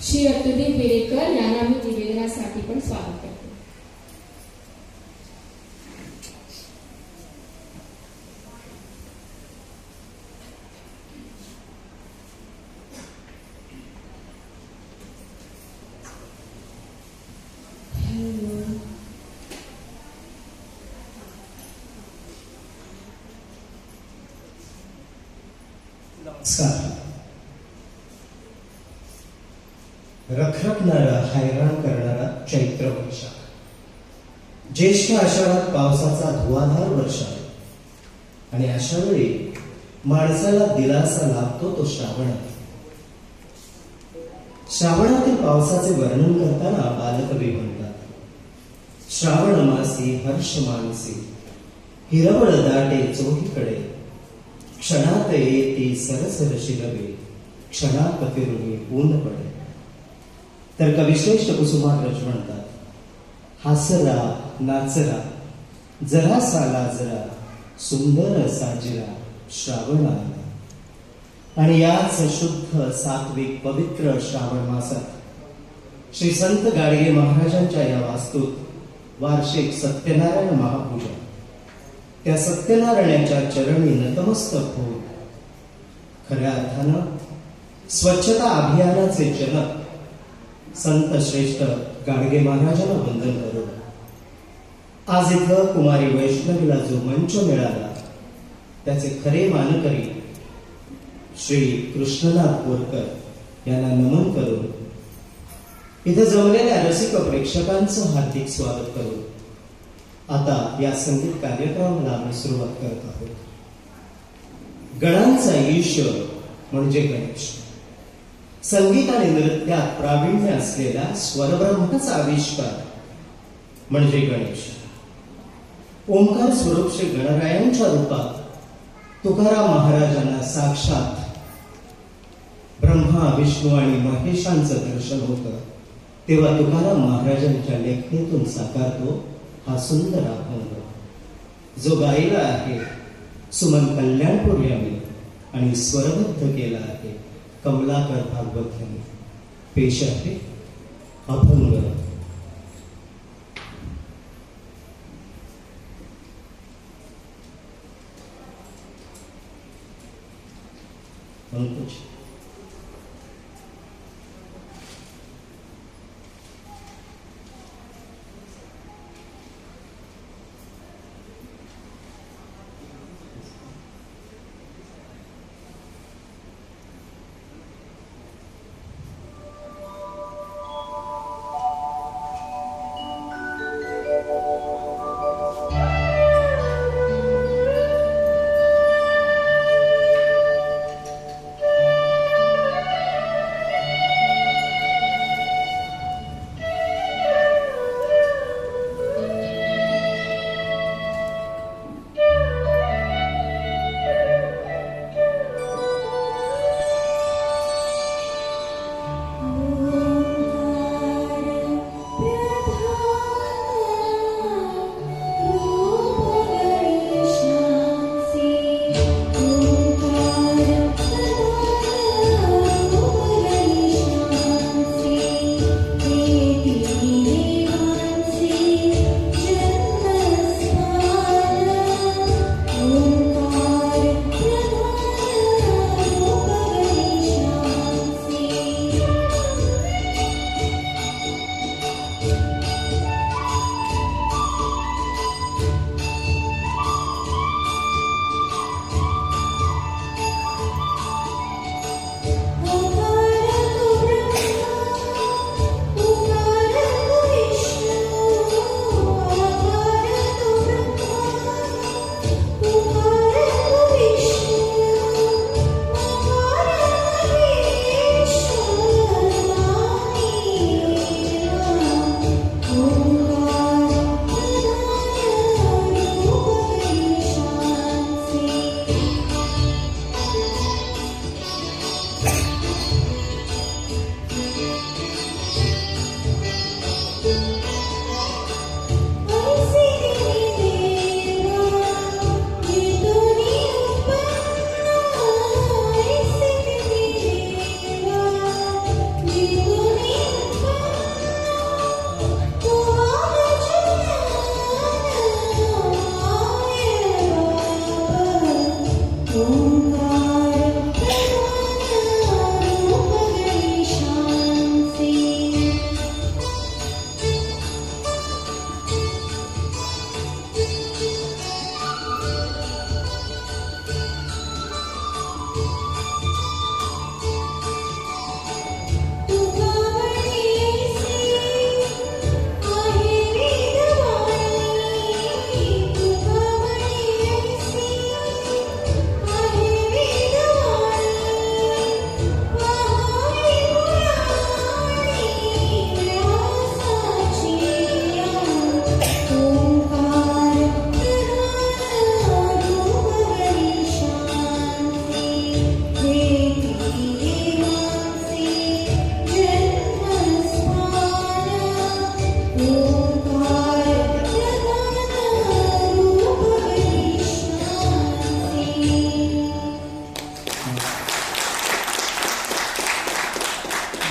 श्री अतुलदेव बेरेकर यांना मी निवेदनासाठी पण स्वागत करते. नमस्कार. रखरखणारा, हैराण करणारा चैत्र वैशाख, ज्येष्ठ आषाढात पावसाचा धुवाधार वर्षा, आणि अशा वेळी माणसाला दिलासा लाभतो तो श्रावणात. श्रावणातील पावसाचे वर्णन करताना बालकवी म्हणतात, श्रावण मासी हर्ष मानसी, हिरवळ दाटे चोहीकडे, क्षणात येते सरसर शिलवे, क्षणात फिरुनी ऊन पडे. तर कविश्रेष्ठ कुसुमाग्रज म्हणतात, हासरा नाचरा जरासा लाजरा, सुंदर साजरा श्रावण आला. आणि याच शुद्ध सात्विक पवित्र श्रावण मासात श्री संत गाडगे महाराजांच्या या वास्तूत वार्षिक सत्यनारायण महापूजा, त्या सत्यनारायणाच्या चरणी नतमस्तक होऊन खऱ्या अर्थानं स्वच्छता अभियानाचे जनक संत श्रेष्ठ गाडगे महाराजांना वंदन करू. आज इथं कुमारी वैष्णवीला जो मंच मिळाला त्याचे खरे मानकरी श्री कृष्णनाथ बोरकर यांना नमन करून इथं जमलेल्या रसिक प्रेक्षकांचं हार्दिक स्वागत करू आता या संगीत कार्यक्रमाला आम्ही सुरुवात करत आहोत. गणांचा ईश्वर म्हणजे गणेश, संगीत आणि नृत्यात प्रावीण्य असलेला स्वरब्रह्माचा आविष्कार म्हणजे गणेश. ओंकार स्वरूप श्री गणरायांच्या रूपात तुकाराम महाराजांना साक्षात ब्रह्मा विष्णू आणि महेशांचं दर्शन होतं, तेव्हा तुकाराम महाराजांच्या लेखणीतून साकारतो हा सुंदर अभंग जो गायला आहे सुमन कल्याणपूर यांनी आणि स्वरबद्ध केला आहे कमलाकर भागवत यांनी. पेश आहे अभंग. अंकुश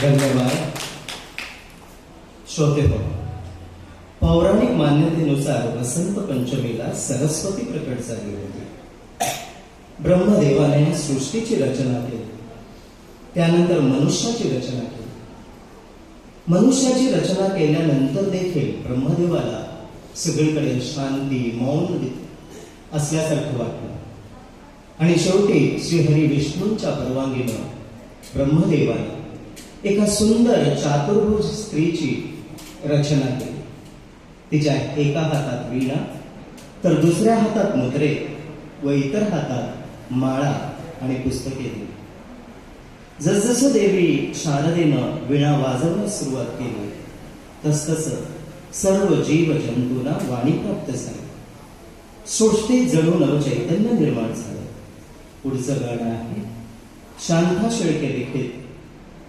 धन्यवाद. श्रोते हो, पौराणिक मान्यतेनुसार वसंत पंचमीला सरस्वती प्रकट झाली होती. ब्रह्मदेवाने सृष्टीची रचना केली, त्यानंतर मनुष्याची रचना केली. मनुष्याची रचना केल्यानंतर देखील ब्रह्मदेवाला सगळीकडे शांती, मौन असल्यासारखं वाटलं. आणि शेवटी श्रीहरी विष्णूंच्या परवानगीनं ब्रह्मदेवाने एका सुंदर चातुर्भुज स्त्रीची रचना केली. तिच्या एका हातात वीणा, तर दुसऱ्या हातात मुद्रे व इतर हातात माळा आणि पुस्तके दिली. जसजसं देवी शारदेनं वीणा वाजवण्यास सुरुवात केली, तसतसं सर्व जीव जंतूंना वाणी प्राप्त झाली. सृष्टीत जणू नव चैतन्य निर्माण झालं. पुढचं गाणं आहे शांता शेळके लिखित,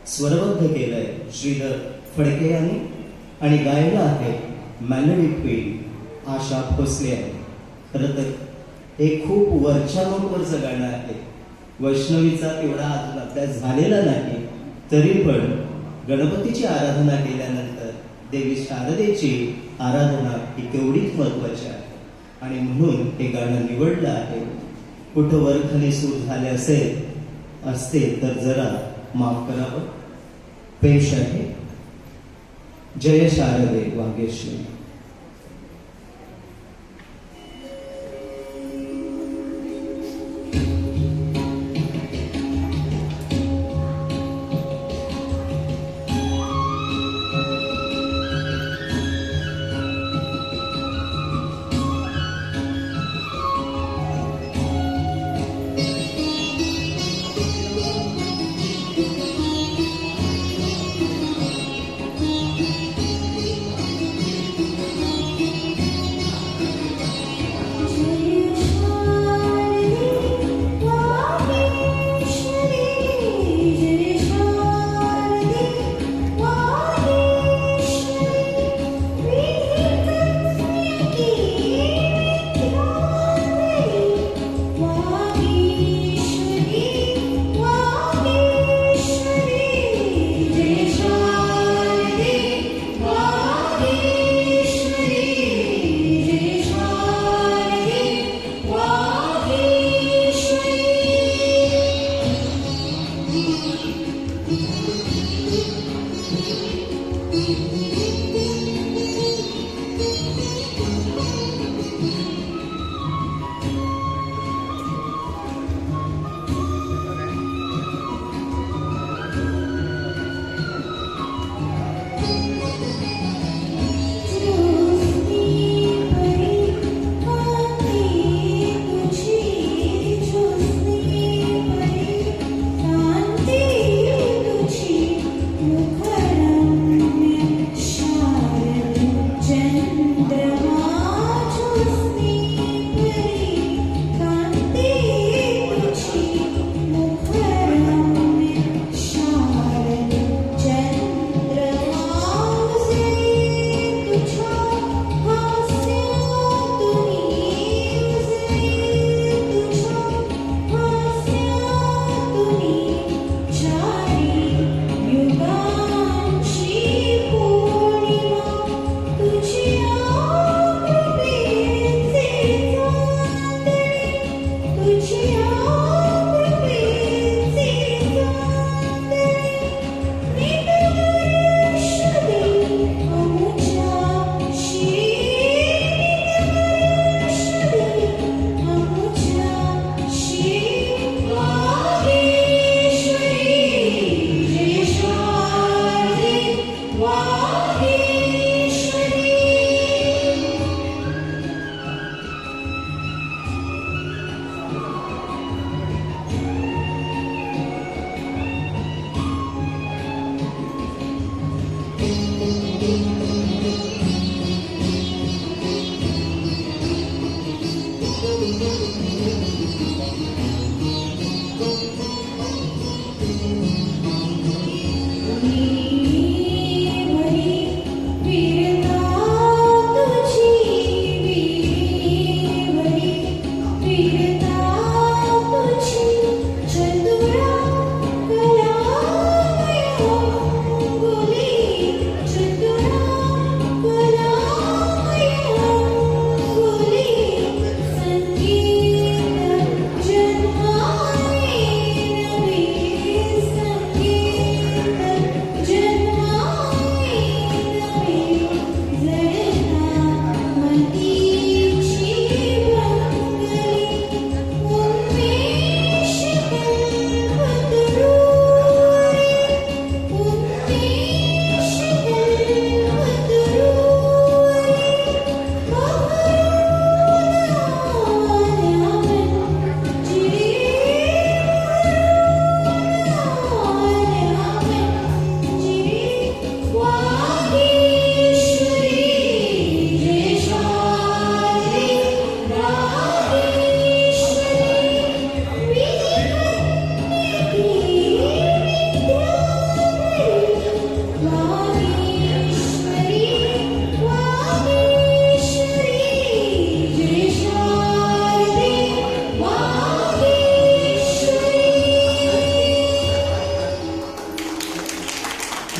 स्वरबद्ध केलंय श्रीधर फडके यांनी आणि गायला आहे मेलोडी क्वीन आशा भोसले यांनी. खरं तर हे खूप वरच्या नोटवरचं गाणं आहे. वैष्णवीचा तेवढा अजून अभ्यास झालेला नाही, तरी पण गणपतीची आराधना केल्यानंतर देवी शारदेची आराधना ही तेवढीच महत्वाची आहे आणि म्हणून हे गाणं निवडलं आहे. कुठं वरखाली सूर झाले असते तर जरा माफ करावं. पेश आहे जय शारदे वागेश्वरी.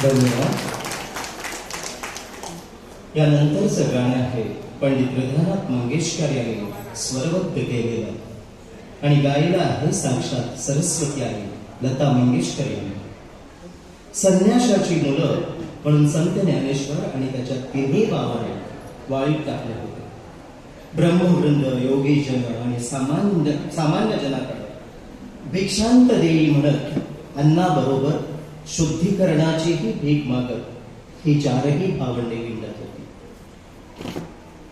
धन्यवाद. यानंतरचं गाणं आहे पंडित हृदयनाथ मंगेशकर यांनी स्वरबद्ध केलेलं आणि गायला आहे साक्षात सरस्वती आई लता मंगेशकर यांनी. संन्याशाची मुलं म्हणून संत ज्ञानेश्वर आणि त्याच्या तिन्ही भावाने वाळीत टाकले होते. ब्रह्मवृंद, योगीजन आणि सामान्य जनाकडे भिक्षांत देई म्हणत अन्नाबरोबर शुद्धीकरणाचीही भीक मागत ही चारही भावंडे हिंडत होती.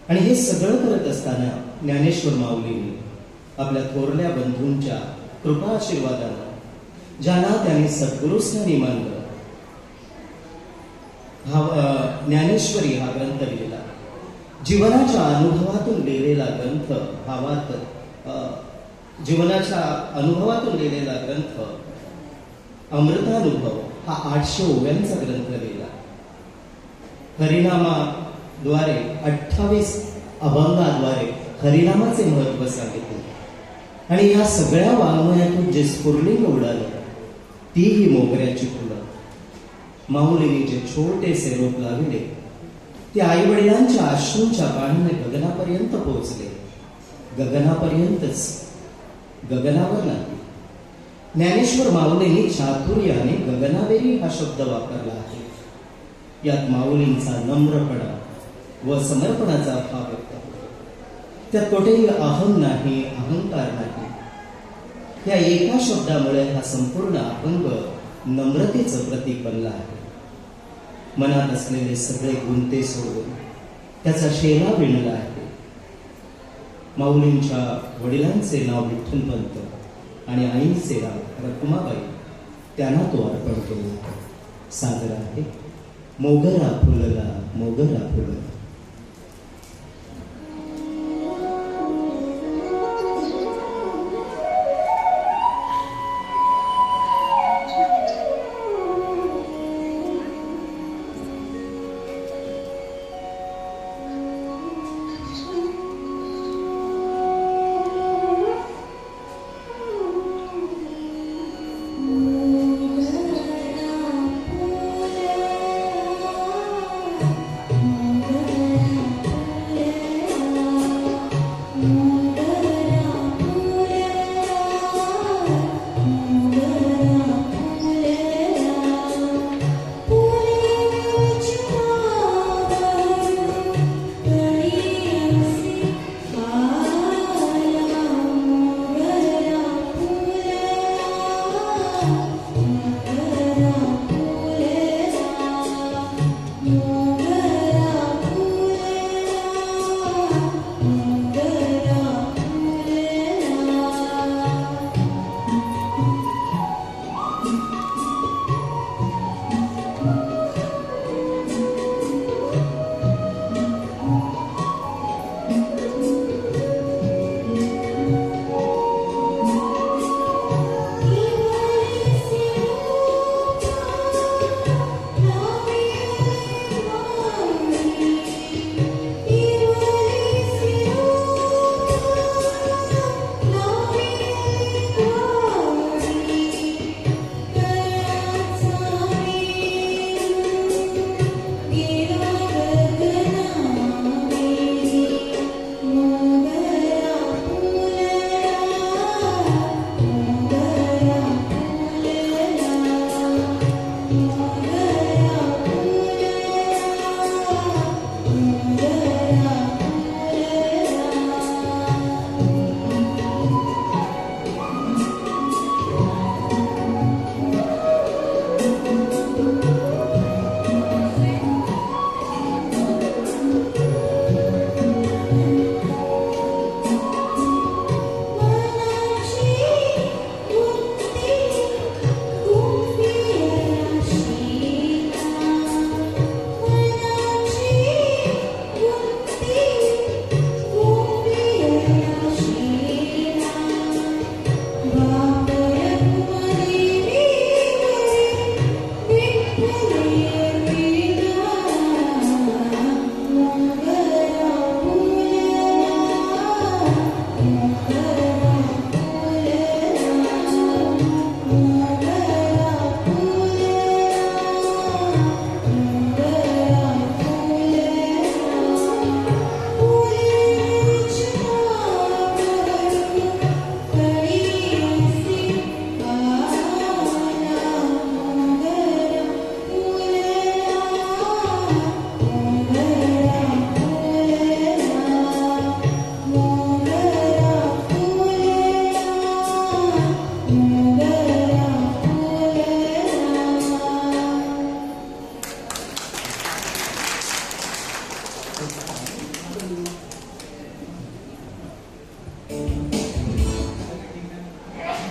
आणि हे सगळं करत असताना ज्ञानेश्वर माऊलींनी आपल्या थोरल्या बंधूंच्या कृपाआशीर्वादानं ज्यांना त्यांनी सद्गुरुस्थानी मानलं, ज्ञानेश्वरी हा ग्रंथ लिहिला. जीवनाच्या अनुभवातून लिहिलेला ग्रंथ, जीवनाच्या अनुभवातून लिहिलेला ग्रंथ अमृतानुभव हा 800 ओव्यांचा ग्रंथ लिहिला. हरिनामाद्वारे 28 अभंगाद्वारे हरिनामाचे महत्व सांगितले. आणि या सगळ्या वाङ्मयातून जे स्फुरलिंग उडालं तीही मोगऱ्याची फुलं. माऊलींनी जे छोटेसे रोप लावले ते आईवडिलांच्या अश्रूंच्या पाण्याने गगनापर्यंत पोहोचले. गगनापर्यंतच, गगनावर नाही. ज्ञानेश्वर माऊलींनी चातुर्याने गगनावेरी हा शब्द वापरला आहे. यात माऊलींचा नम्रपणा व समर्पणाचा भाव व्यक्त होतो. त्यात कोठेही अहम नाही, अहंकार नाही. या एका शब्दामुळे हा संपूर्ण अभंग नम्रतेचं प्रतीक बनला आहे. मनात असलेले सगळे गुंते सोडून त्याचा शेला विणला आहे. माऊलींच्या वडिलांचे नाव विठ्ठलपंत आणि आईचे नाव रखुमाबाई, त्यांना तो अर्पण केला. सादर आहे मोगरा फुलला, मोगरा फुलला. Thank you.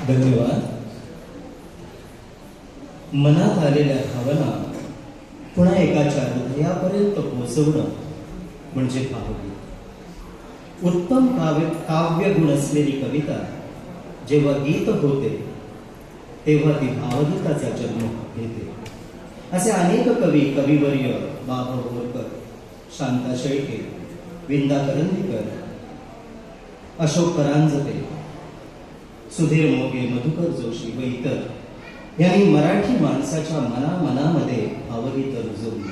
धन्यवाद. मनात आलेल्या भावना पुन्हा एकाच्या हृदयापर्यंत पोहोचवणं म्हणजे भावगीत. उत्तम काव्य गुण असलेली कविता जेव्हा गीत होते तेव्हा ती भावगीताचा जन्म घेते. असे अनेक कविवर्य बाबा बोरकर, शांता शेळके, विंदा करंदीकर, अशोक परांजपे, सुधीर मोगे, मधुकर जोशी व इतर यांनी मराठी माणसाच्या मनामध्ये भावगीत रुजवली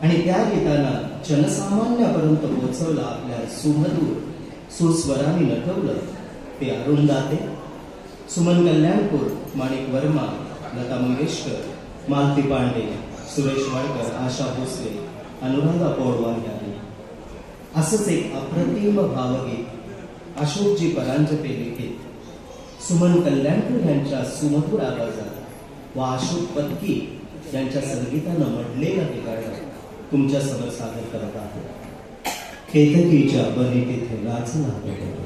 आणि त्या गीतांना जनसामान्यापर्यंत पोहोचवलं. आपल्या सुमधुर सुस्वराने नटवलं ते अरुण दाते, सुमन कल्याणपूर, माणिक वर्मा, लता मंगेशकर, मालती पांडे, सुरेश वाडकर, आशा भोसले, अनुराधा पौडवाल यांनी. असंच एक अप्रतिम भावगीत अशोकजी परांजपे लिखित, सुमन कल्याणपूर यांच्या सुमधुर आवाजात व अशोक पत्की यांच्या संगीतानं म्हटलेलं हे गाणं तुमच्या समोर सादर करत आहे. केतकीच्या बनी तिथे नाचला पेटवला.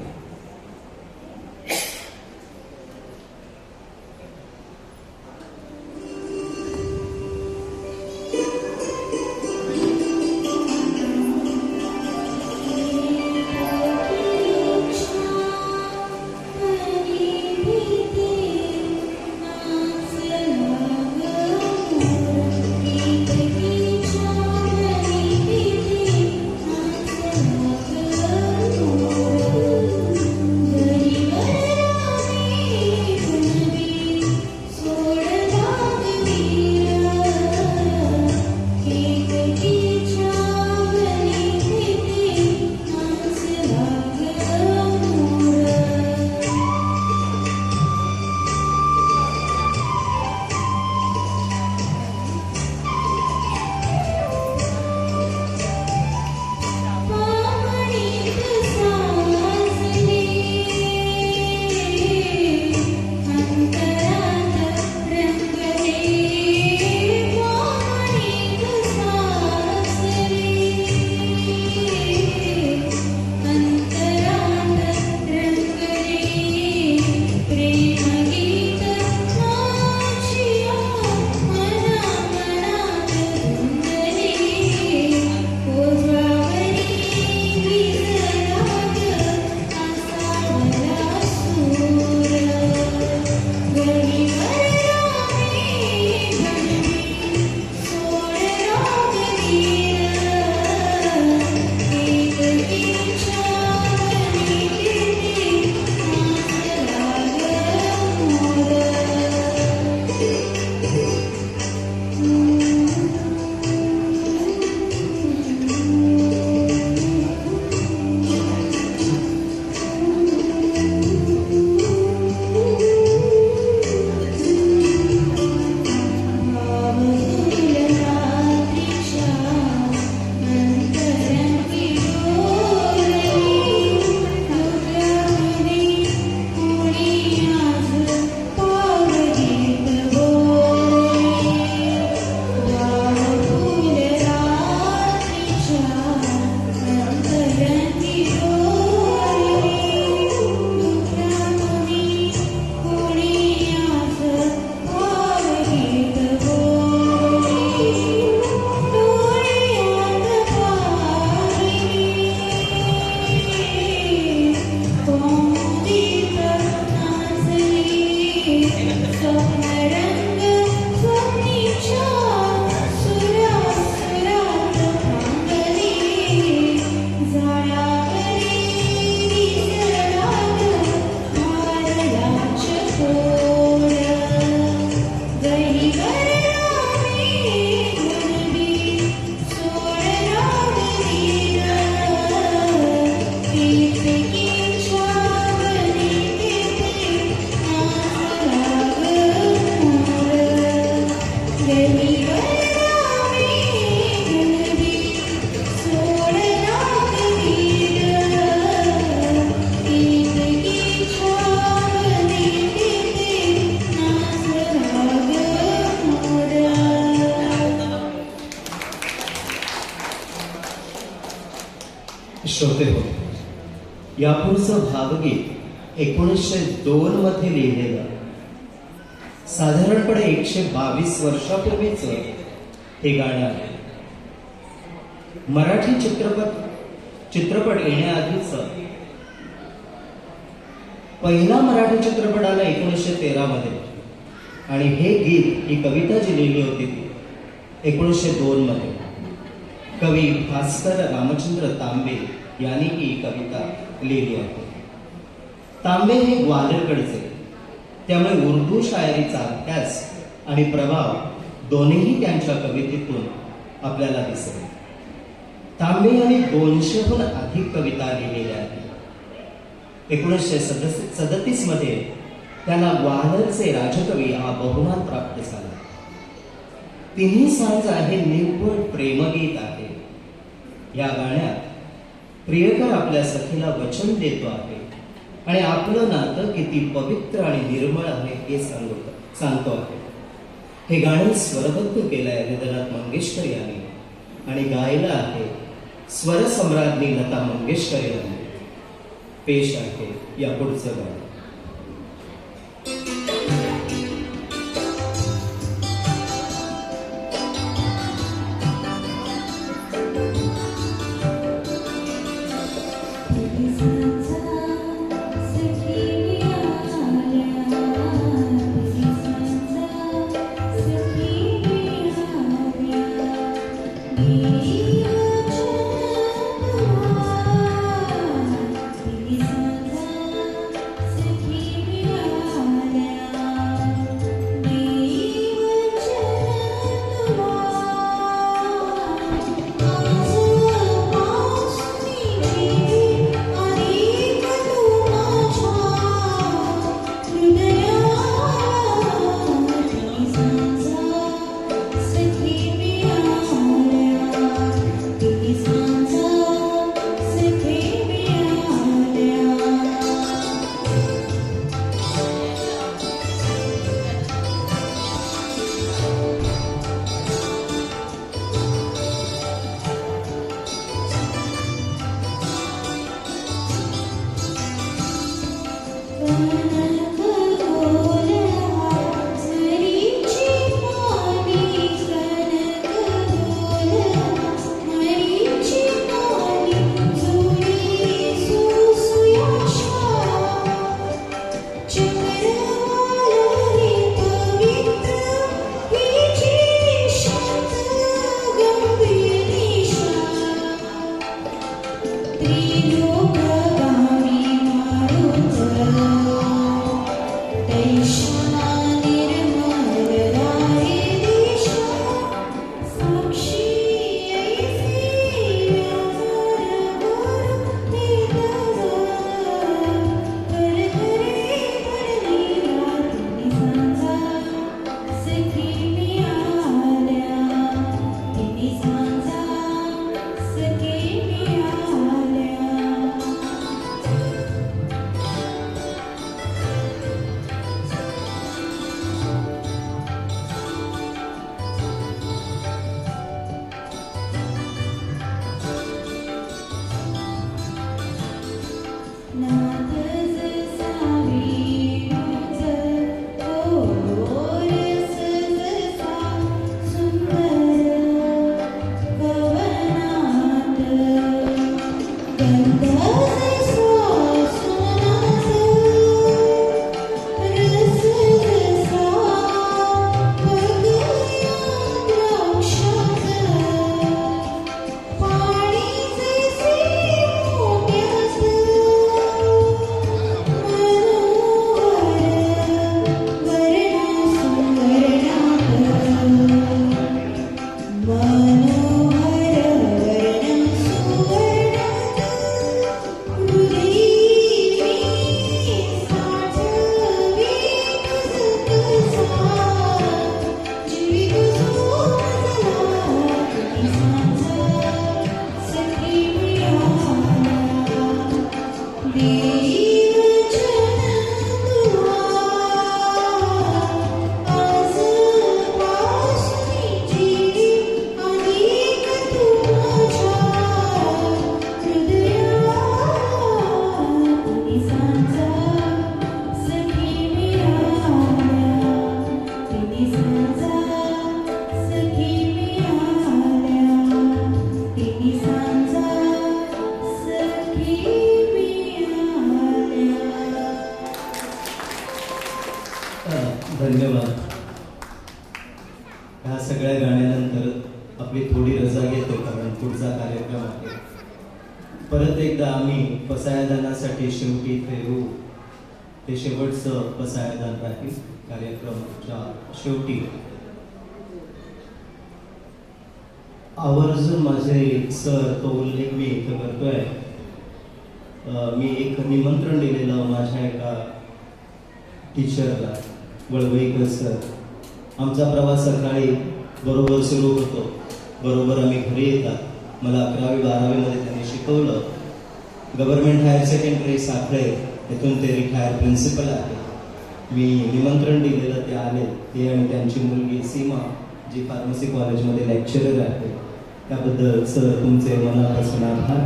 श्रोते हो, यापुढचं भावगीत 1902 मध्ये लिहिलेलं, साधारणपणे 122 वर्षापूर्वीच हे गाणं आहे. मराठी चित्रपट येण्याआधीच पहिला मराठी चित्रपट आला 1913 मध्ये, आणि हे गीत, ही कविता जी लिहिली होती ती 1902 मध्ये कवी भास्कर रामचंद्र तांबे यांनी ही कविता लिहिली आहे. तांबे हे ग्वाल्हेरकडचे, त्यामुळे उर्दू शायरीचा अभ्यास आणि प्रभाव दोन्हीही त्यांच्या कवितेतून आपल्याला दिसेल. तांबे यांनी 200हून अधिक कविता लिहिलेल्या आहेत. 1937 मध्ये त्यांना ग्वाल्हेरचे राजकवी हा बहुमान प्राप्त झाला. तिन्ही सांज आहे निव्वळ प्रेमगीत आहे. या गाण्यात प्रियकर आपल्या सखीला वचन देतो आहे आणि आपलं नातं किती पवित्र आणि निर्मळ आहे हे सांगतो आहे. हे गाणं स्वरबद्ध केलंय हृदयनाथ मंगेशकर यांनी आणि गायलं आहे स्वरसम्राज्ञी लता मंगेशकर यांनी. पेश आहे या पुढचं गाणं. Thank you. गाण्यानंतर आपली थोडी रजा घेतो, कारण पुढचा कार्यक्रम आहे. परत एकदा आम्ही पसायदानासाठी शेवटी इथे येऊ. ते शेवटचं पसायदान राहील कार्यक्रमाच्या शेवटी. आवर्जून माझे सर तो उल्लेख मी इथं करतोय. मी एक निमंत्रण दिलेलं माझ्या एका टीचरला, वळवईकर सर. आमचा प्रवास सकाळी बरोबर सुरू होतो, बरोबर आम्ही घरी येतात. मला 11वी 12वीमध्ये त्यांनी शिकवलं. गव्हर्नमेंट हायर सेकंडरी साखळे येथून ते रिटायर प्रिन्सिपल आहे. मी निमंत्रण दिलेलं ते आले, ते आणि त्यांची मुलगी सीमा, जी फार्मसी कॉलेजमध्ये लेक्चरर आहे. त्याबद्दल सर तुमचे मनापासून आभार.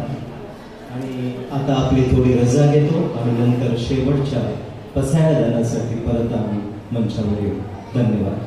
आणि आता आपली थोडी रजा घेतो आणि नंतर शेवटच्या पसायदानासाठी परत आम्ही मंचावर येऊ. धन्यवाद.